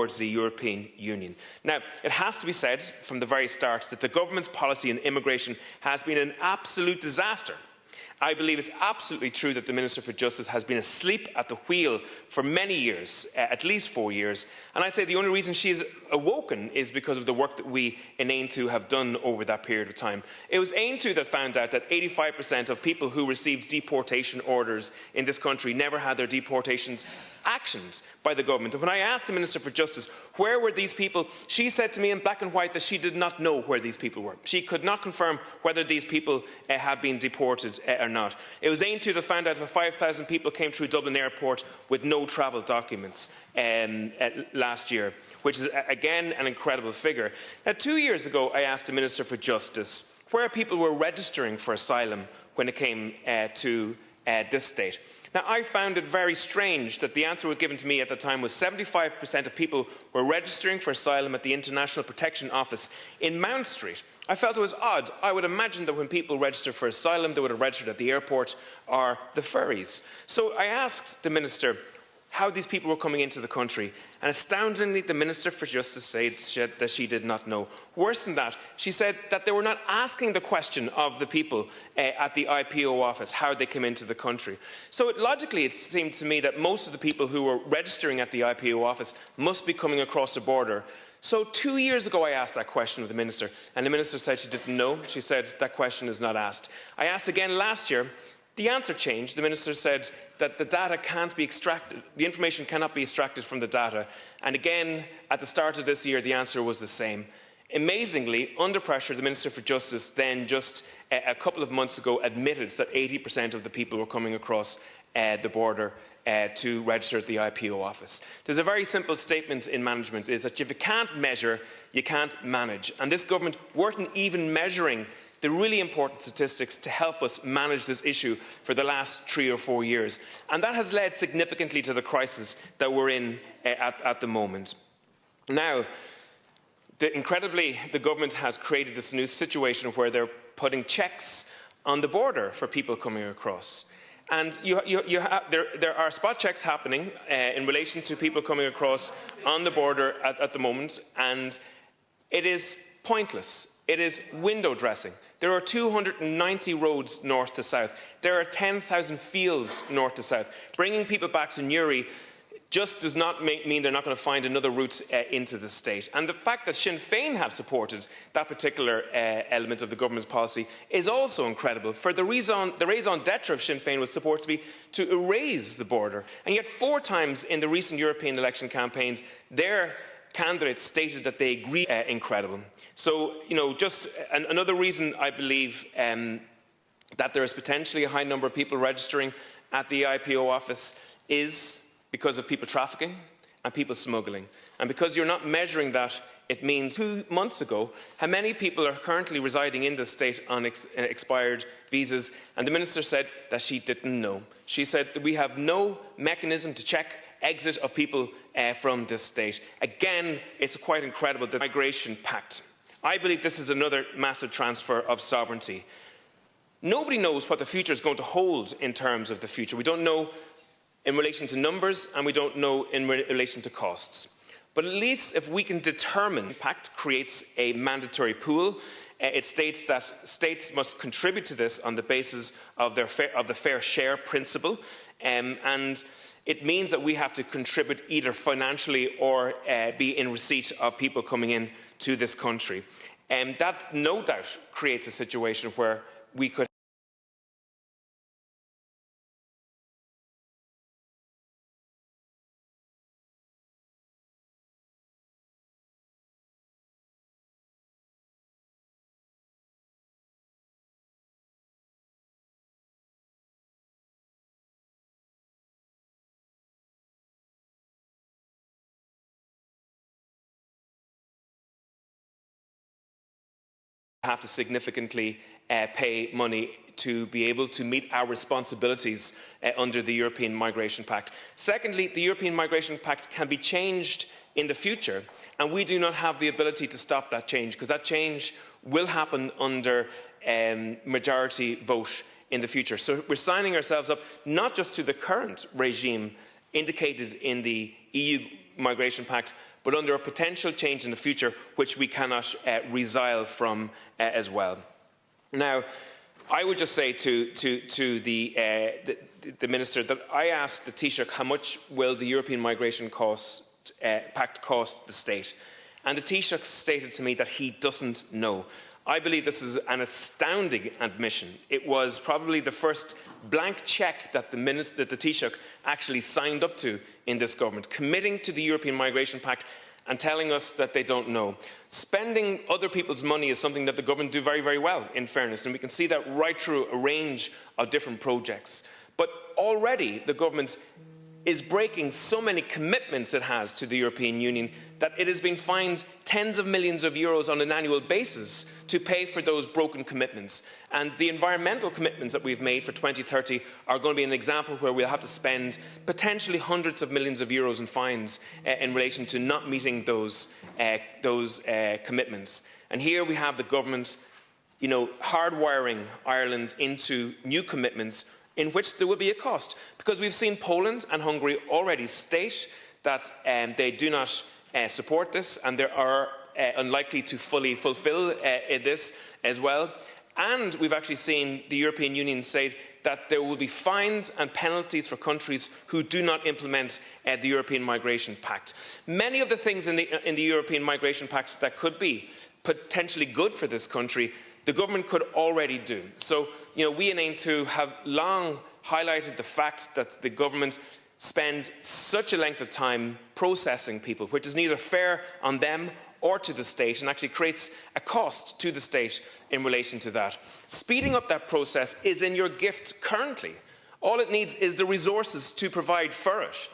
towards the European Union. Now, it has to be said from the very start that the government's policy on immigration has been an absolute disaster. I believe it's absolutely true that the Minister for Justice has been asleep at the wheel for many years, at least 4 years, and I'd say the only reason she is awoken is because of the work that we in AIM2 have done over that period of time. It was AIM2 that found out that 85% of people who received deportation orders in this country never had their deportations actioned by the government. And when I asked the Minister for Justice where were these people, she said to me in black and white that she did not know where these people were. She could not confirm whether these people had been deported or not. It was AIM2 that found out that 5,000 people came through Dublin Airport with no travel documents last year, which is, again, an incredible figure. Now, 2 years ago, I asked the Minister for Justice where people were registering for asylum when it came to this state. Now, I found it very strange that the answer given to me at the time was 75% of people were registering for asylum at the International Protection Office in Mount Street. I felt it was odd. I would imagine that when people register for asylum, they would have registered at the airport or the ferries. So I asked the Minister how these people were coming into the country, and astoundingly, the Minister for Justice said that she did not know. Worse than that, she said that they were not asking the question of the people at the IPO office, how they came into the country. So logically, it seemed to me that most of the people who were registering at the IPO office must be coming across the border. So 2 years ago, I asked that question of the Minister, and the Minister said she didn't know. She said that question is not asked. I asked again last year. The answer changed. The Minister said that the data can't be extracted, the information cannot be extracted from the data. And again, at the start of this year, the answer was the same. Amazingly, under pressure, the Minister for Justice then just a couple of months ago admitted that 80% of the people were coming across the border to register at the IPO office. There's a very simple statement in management, is that if you can't measure, you can't manage. And this government weren't even measuring the really important statistics to help us manage this issue for the last 3 or 4 years. And that has led significantly to the crisis that we're in at the moment. Now, incredibly, the government has created this new situation where they're putting checks on the border for people coming across. And there are spot checks happening in relation to people coming across on the border at the moment, and it is pointless. It is window dressing. There are 290 roads north to south. There are 10,000 fields north to south. Bringing people back to Newry just does not mean they're not going to find another route into the state. And the fact that Sinn Féin have supported that particular element of the government's policy is also incredible. For the raison d'etre of Sinn Féin was supposed to be to erase the border. And yet 4 times in the recent European election campaigns, their candidates stated that they agree. Incredible. So, just another reason I believe that there is potentially a high number of people registering at the IPO office is because of people trafficking and people smuggling. And because you're not measuring that, it means 2 months ago, how many people are currently residing in the state on expired visas, and the Minister said that she didn't know. She said that we have no mechanism to check exit of people from this state. Again, it's quite incredible, the Migration Pact. I believe this is another massive transfer of sovereignty. Nobody knows what the future is going to hold in terms of the future. We don't know in relation to numbers, and we don't know in relation to costs. But at least if we can determine, the Pact creates a mandatory pool. It states that states must contribute to this on the basis of the fair share principle, and it means that we have to contribute either financially or be in receipt of people coming in to this country. And that no doubt creates a situation where we could have to significantly pay money to be able to meet our responsibilities under the European Migration Pact. Secondly, the European Migration Pact can be changed in the future, and we do not have the ability to stop that change, because that change will happen under majority vote in the future. So we're signing ourselves up not just to the current regime indicated in the EU Migration Pact, but under a potential change in the future which we cannot resile from as well. Now, I would just say to the Minister that I asked the Taoiseach how much will the European Migration Pact cost the state, and the Taoiseach stated to me that he doesn't know. I believe this is an astounding admission. It was probably the first blank cheque that the Taoiseach actually signed up to in this government, committing to the European Migration Pact and telling us that they don't know. Spending other people's money is something that the government do very, very well, in fairness, and we can see that right through a range of different projects. But already the government is breaking so many commitments it has to the European Union that it has been fined tens of millions of euros on an annual basis to pay for those broken commitments. And the environmental commitments that we've made for 2030 are going to be an example where we'll have to spend potentially hundreds of millions of euros in fines in relation to not meeting those commitments. And here we have the government, hardwiring Ireland into new commitments in which there will be a cost. Because we've seen Poland and Hungary already state that they do not support this, and they are unlikely to fully fulfil this as well. And we've actually seen the European Union say that there will be fines and penalties for countries who do not implement the European Migration Pact. Many of the things in the European Migration Pact that could be potentially good for this country, the government could already do. So, we in Aim2 have long highlighted the fact that the government spend such a length of time processing people, which is neither fair on them or to the state, and actually creates a cost to the state in relation to that. Speeding up that process is in your gift currently. All it needs is the resources to provide for it.